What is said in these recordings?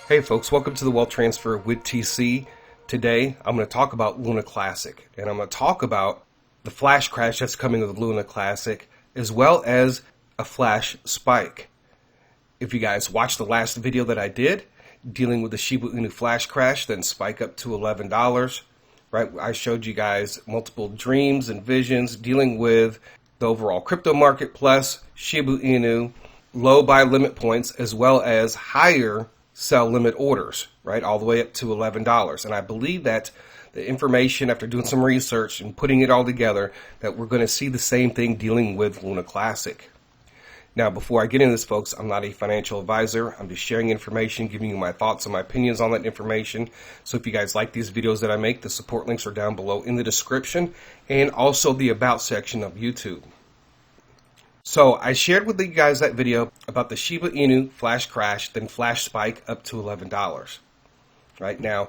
Hey folks, welcome to the Wealth Transfer with TC. Today I'm going to talk about Luna Classic, and I'm going to talk about the flash crash that's coming with Luna Classic, as well as a flash spike. If you guys watched the last video that I did dealing with the Shiba Inu flash crash, then spike up to $11, right? I showed you guys multiple dreams and visions dealing with the overall crypto market plus Shiba Inu low buy limit points, as well as higher sell limit orders, right, all the way up to $11. And I believe that the information, after doing some research and putting it all together, that we're going to see the same thing dealing with Luna Classic. Now, before I get into this, folks, I'm not a financial advisor. I'm just sharing information, giving you my thoughts and my opinions on that information. So if you guys like these videos that I make, the support links are down below in the description and also the About section of YouTube. So I shared with you guys that video about the Shiba Inu flash crash, then flash spike up to $11. Right now,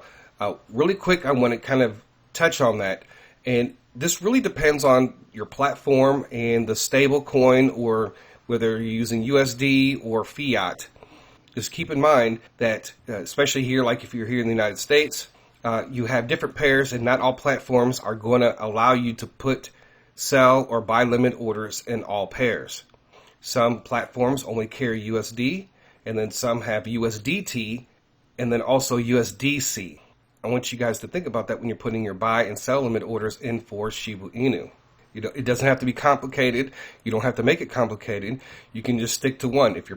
really quick, I want to kind of touch on that. And this really depends on your platform and the stable coin, or whether you're using USD or fiat. Just keep in mind that, especially here, like if you're here in the United States, you have different pairs, and not all platforms are going to allow you to put sell or buy limit orders in all pairs. Some platforms only carry USD, and then some have USDT, and then also USDC. I want you guys to think about that when you're putting your buy and sell limit orders in for Shiba Inu. You know, it doesn't have to be complicated. You don't have to make it complicated. You can just stick to one. If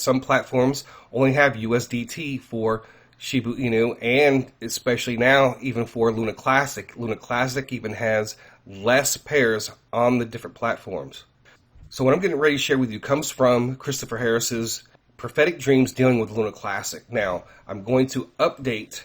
some platforms only have USDT for Shiba Inu, and especially now even for Luna Classic. Luna Classic even has less pairs on the different platforms. So what I'm getting ready to share with you comes from Christopher Harris's Prophetic Dreams dealing with Luna Classic. Now, I'm going to update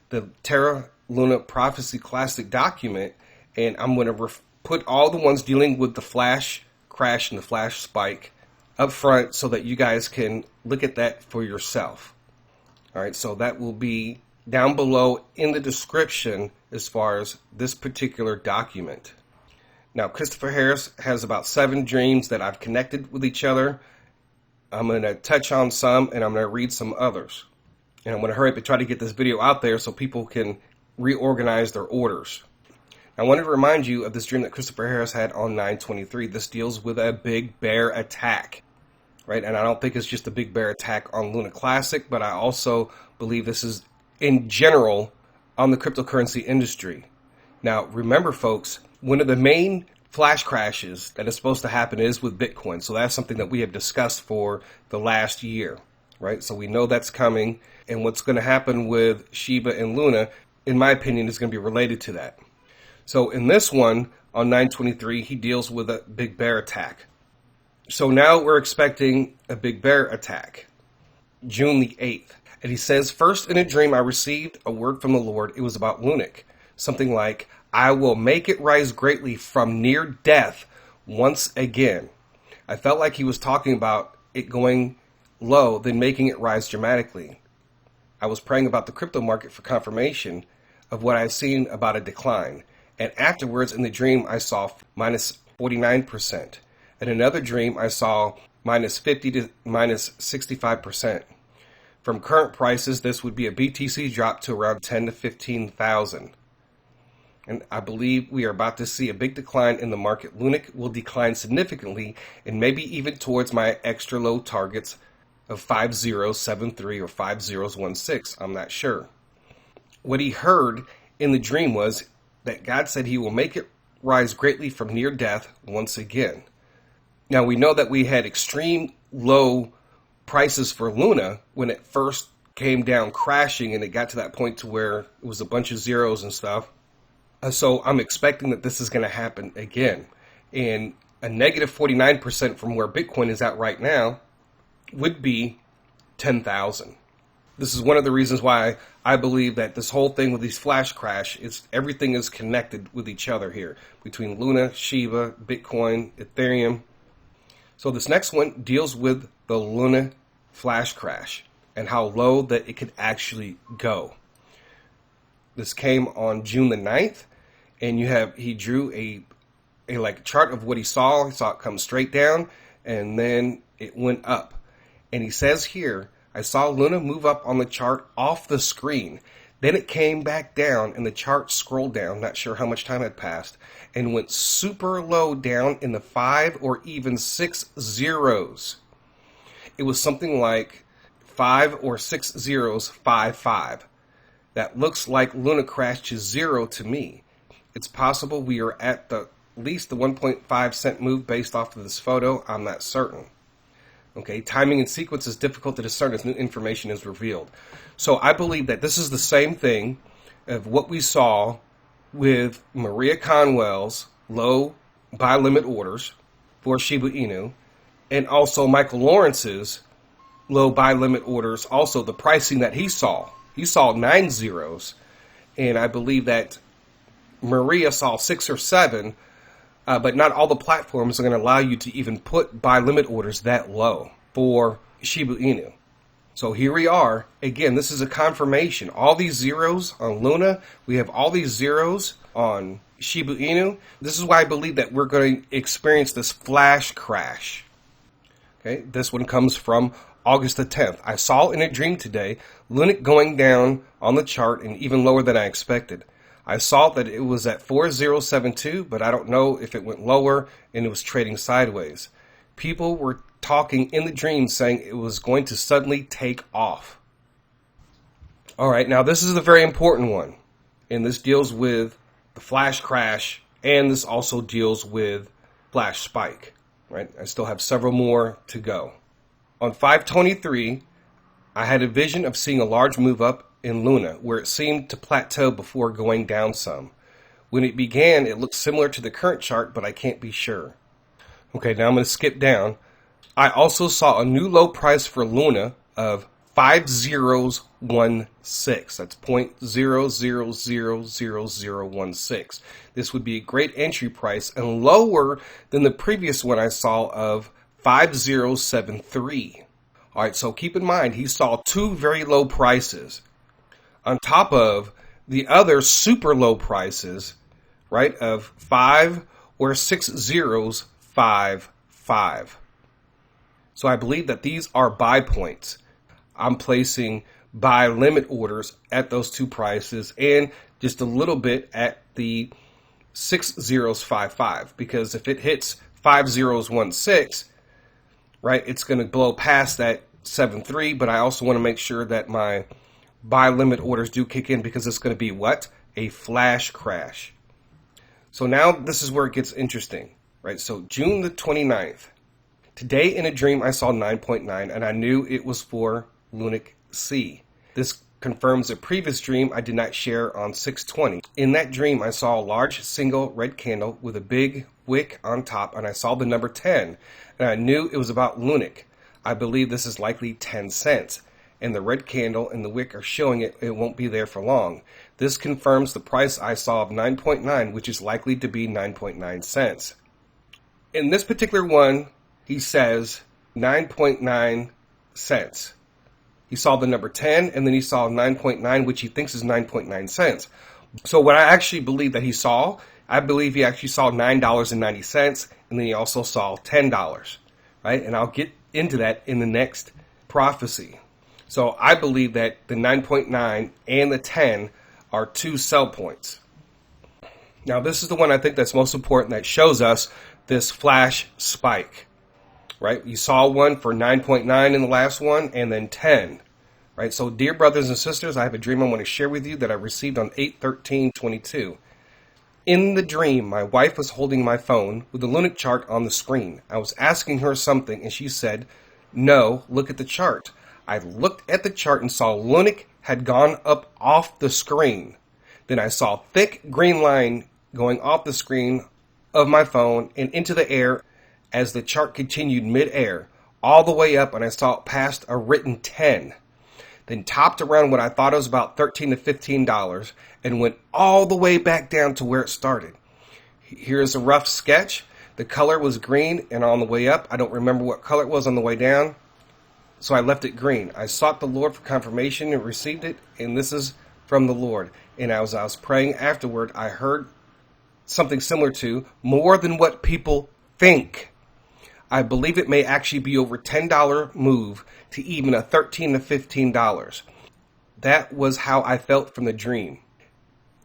the Terra Luna Prophecy Classic document, and I'm going to put all the ones dealing with the flash crash and the flash spike up front so that you guys can look at that for yourself. All right, so that will be down below in the description as far as this particular document. Now, Christopher Harris has about 7 dreams that I've connected with each other. I'm going to touch on some, and I'm going to read some others. And I'm going to hurry up and try to get this video out there so people can reorganize their orders. I wanted to remind you of this dream that Christopher Harris had on 9/23. This deals with a big bear attack. Right, and I don't think it's just a big bear attack on Luna Classic, but I also believe this is in general on the cryptocurrency industry. Now, remember, folks, one of the main flash crashes that is supposed to happen is with Bitcoin. So that's something that we have discussed for the last year, right? So we know that's coming, and what's going to happen with Shiba and Luna, in my opinion, is going to be related to that. So in this one, on 9/23, he deals with a big bear attack. So now we're expecting a big bear attack, June the 8th. And he says, first in a dream I received a word from the Lord. It was about lunc. Something like, I will make it rise greatly from near death once again. I felt like he was talking about it going low, then making it rise dramatically. I was praying about the crypto market for confirmation of what I had seen about a decline. And afterwards in the dream I saw minus 49%. In another dream, I saw minus 50 to minus 65%. From current prices, this would be a BTC drop to around 10 to 15,000. And I believe we are about to see a big decline in the market. Lunc will decline significantly, and maybe even towards my extra low targets of 5073 or 5016. I'm not sure. What he heard in the dream was that God said he will make it rise greatly from near death once again. Now, we know that we had extreme low prices for Luna when it first came down crashing, and it got to that point to where it was a bunch of zeros and stuff. So I'm expecting that this is going to happen again. And a negative 49% from where Bitcoin is at right now would be 10,000. This is one of the reasons why I believe that this whole thing with these flash crash, everything is connected with each other here, between Luna, Shiba, Bitcoin, Ethereum. So this next one deals with the Luna flash crash and how low that it could actually go. This came on June the 9th, and he drew a like chart of what he saw. He saw it come straight down, and then it went up. And he says here, I saw Luna move up on the chart off the screen. Then it came back down and the chart scrolled down, not sure how much time had passed, and went super low down in the 5 or even 6 zeros. It was something like 5 or 6 zeros, 5. That looks like Luna crashed to zero to me. It's possible we are at least the 1.5 cent move based off of this photo. I'm not certain. Okay, timing and sequence is difficult to discern as new information is revealed. So I believe that this is the same thing of what we saw with Maria Conwell's low buy limit orders for Shiba Inu, and also Michael Lawrence's low buy limit orders, also the pricing that he saw. He saw 9 zeros, and I believe that Maria saw 6 or 7, but not all the platforms are going to allow you to even put buy limit orders that low for Shiba Inu. So here we are. Again, this is a confirmation. All these zeros on Luna, we have all these zeros on Shiba Inu. This is why I believe that we're going to experience this flash crash. Okay, this one comes from August the 10th. I saw in a dream today, Luna going down on the chart and even lower than I expected. I saw that it was at 4072, but I don't know if it went lower and it was trading sideways. People were talking in the dream saying it was going to suddenly take off. All right, now this is a very important one, and this deals with the flash crash, and this also deals with flash spike. Right? I still have several more to go. On 5/23, I had a vision of seeing a large move up in Luna, where it seemed to plateau before going down some. When it began, it looked similar to the current chart, but I can't be sure. Okay, now I'm going to skip down. I also saw a new low price for Luna of 5016. That's 0.00000016. This would be a great entry price and lower than the previous one I saw of 5073. All right, so keep in mind, he saw two very low prices on top of the other super low prices, right, of 5 or 6 zeros, 5. So I believe that these are buy points. I'm placing buy limit orders at those two prices and just a little bit at the 6 zeros, 5, because if it hits 5016, right, it's going to blow past that 7.3, but I also want to make sure that my buy limit orders do kick in because it's going to be what? A flash crash. So now this is where it gets interesting, right? So June the 29th. Today in a dream I saw 9.9 and I knew it was for Lunc C. This confirms a previous dream I did not share on 6/20. In that dream I saw a large single red candle with a big wick on top and I saw the number 10 and I knew it was about Lunc. I believe this is likely 10 cents. And the red candle and the wick are showing it won't be there for long. This confirms the price I saw of 9.9, which is likely to be 9.9 cents. In this particular one, he says 9.9 cents. He saw the number 10, and then he saw 9.9, which he thinks is 9.9 cents. So what I actually believe that he saw, I believe he actually saw $9.90, and then he also saw $10, right? And I'll get into that in the next prophecy. So I believe that the 9.9 and the 10 are two sell points. Now this is the one I think that's most important that shows us this flash spike, right? You saw one for 9.9 in the last one and then 10, right? So dear brothers and sisters, I have a dream I want to share with you that I received on 8/13/22. In the dream, my wife was holding my phone with the Lunc chart on the screen. I was asking her something and she said, "No, look at the chart." I looked at the chart and saw Lunc had gone up off the screen. Then I saw a thick green line going off the screen of my phone and into the air as the chart continued mid-air, all the way up, and I saw it past a written 10. Then topped around what I thought it was about $13 to $15 and went all the way back down to where it started. Here's a rough sketch. The color was green and on the way up. I don't remember what color it was on the way down. So I left it green. I sought the Lord for confirmation and received it, and this is from the Lord. And as I was praying afterward, I heard something similar to more than what people think. I believe it may actually be over $10 move to even a $13 to $15. That was how I felt from the dream.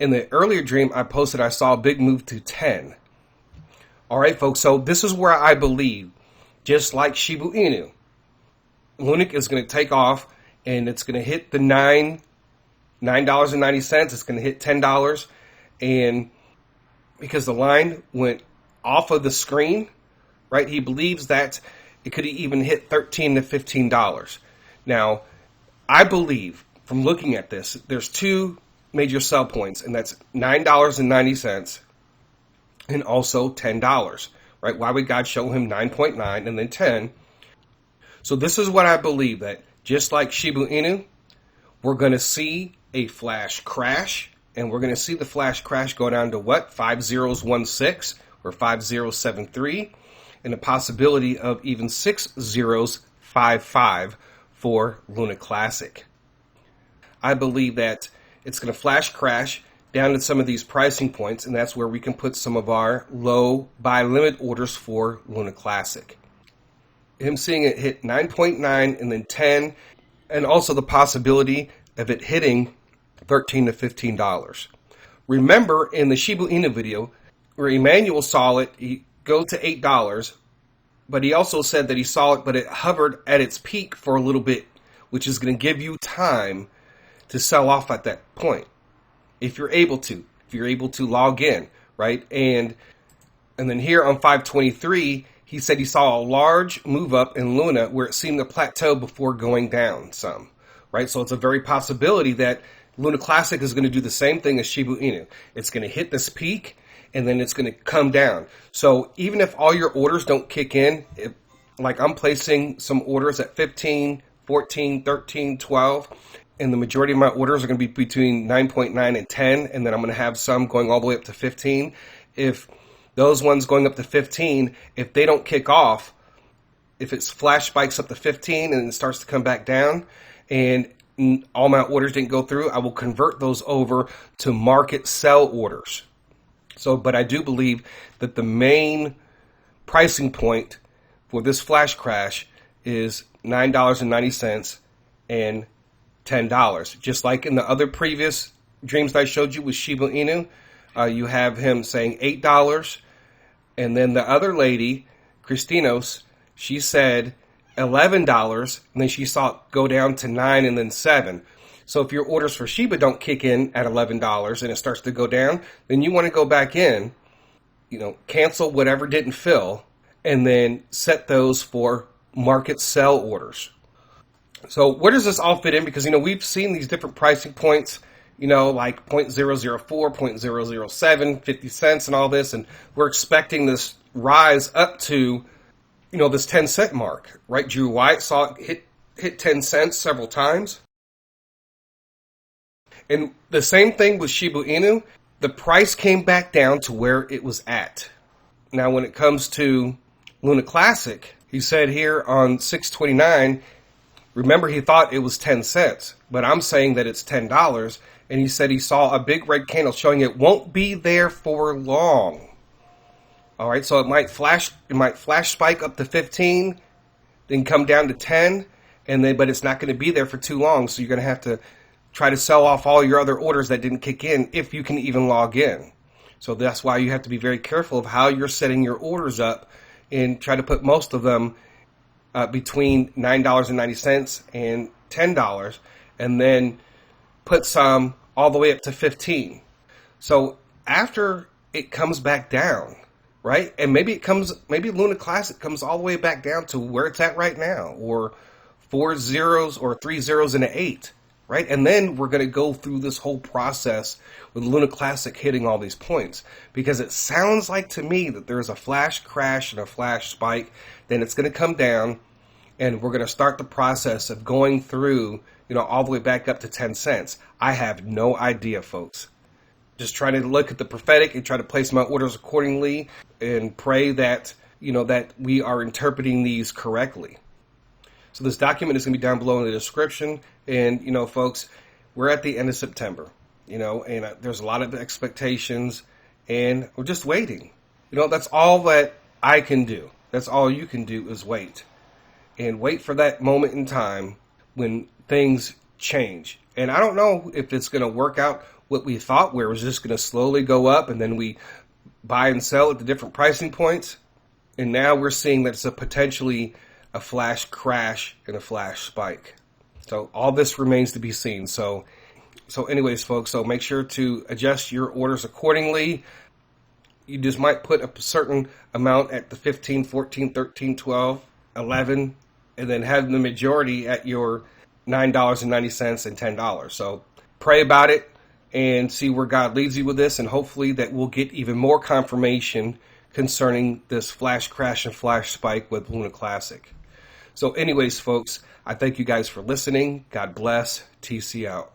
In the earlier dream, I posted I saw a big move to 10. All right, folks, so this is where I believe, just like Shiba Inu, lunc is going to take off, and it's going to hit the $9.90. It's going to hit $10, and because the line went off of the screen, right, he believes that it could even hit $13 to $15. Now, I believe, from looking at this, there's two major sell points, and that's $9.90 and also $10, right? Why would God show him 9.9 and then 10? So this is what I believe, that just like Shiba Inu, we're going to see a flash crash, and we're going to see the flash crash go down to what? 5016 or 5073, and a possibility of even 6055 for Luna Classic. I believe that it's going to flash crash down to some of these pricing points, and that's where we can put some of our low buy limit orders for Luna Classic. Him seeing it hit 9.9 and then 10, and also the possibility of it hitting $13 to $15. Remember in the Shiba Inu video where Emmanuel saw it, he go to $8, but he also said that he saw it, but it hovered at its peak for a little bit, which is going to give you time to sell off at that point, if you're able to log in, right? And then here on 523, he said he saw a large move up in Luna where it seemed to plateau before going down some, right? So it's a very possibility that Luna Classic is going to do the same thing as Shiba Inu. It's going to hit this peak, and then it's going to come down. So even if all your orders don't kick in, like I'm placing some orders at 15, 14, 13, 12, and the majority of my orders are going to be between 9.9 and 10, and then I'm going to have some going all the way up to 15. If those ones going up to 15, if they don't kick off, if it's flash spikes up to 15 and it starts to come back down, and all my orders didn't go through, I will convert those over to market sell orders. So, but I do believe that the main pricing point for this flash crash is $9.90 and $10. Just like in the other previous dreams that I showed you with Shiba Inu, you have him saying $8, and then the other lady, Christinos, she said $11, and then she saw it go down to 9 and then 7. So if your orders for Shiba don't kick in at $11 and it starts to go down, then you want to go back in, cancel whatever didn't fill, and then set those for market sell orders. So where does this all fit in? Because, we've seen these different pricing points, like 0.004, 0.007, 50 cents and all this, and we're expecting this rise up to, this 10-cent mark, right? Drew White saw it hit 10 cents several times. And the same thing with Shiba Inu, the price came back down to where it was at. Now, when it comes to Luna Classic, he said here on 629, remember he thought it was 10 cents, but I'm saying that it's $10. And he said he saw a big red candle showing it won't be there for long. All right, so it might flash spike up to 15, then come down to 10, but it's not going to be there for too long. So you're going to have to try to sell off all your other orders that didn't kick in if you can even log in. So that's why you have to be very careful of how you're setting your orders up and try to put most of them between $9.90 and $10, and then put some all the way up to 15. So after it comes back down, right? And maybe Luna Classic comes all the way back down to where it's at right now, or 4 zeros or 3 zeros and an 8. Right? And then we're going to go through this whole process with Luna Classic hitting all these points, because it sounds like to me that there's a flash crash and a flash spike, then it's going to come down, and we're going to start the process of going through, all the way back up to 10 cents. I have no idea, folks. Just trying to look at the prophetic and try to place my orders accordingly and pray that, that we are interpreting these correctly. So this document is going to be down below in the description. And, folks, we're at the end of September, and there's a lot of expectations, and we're just waiting. That's all that I can do. That's all you can do is wait. And wait for that moment in time when things change. And I don't know if it's going to work out what we thought, where it was just going to slowly go up and then we buy and sell at the different pricing points. And now we're seeing that it's potentially a flash crash and a flash spike. So all this remains to be seen. So anyways, folks, so make sure to adjust your orders accordingly. You just might put a certain amount at the 15, 14, 13, 12, 11, and then have the majority at your $9.90 and $10. So pray about it and see where God leads you with this, and hopefully that we'll get even more confirmation concerning this flash crash and flash spike with Luna Classic. So anyways, folks, I thank you guys for listening. God bless. TC out.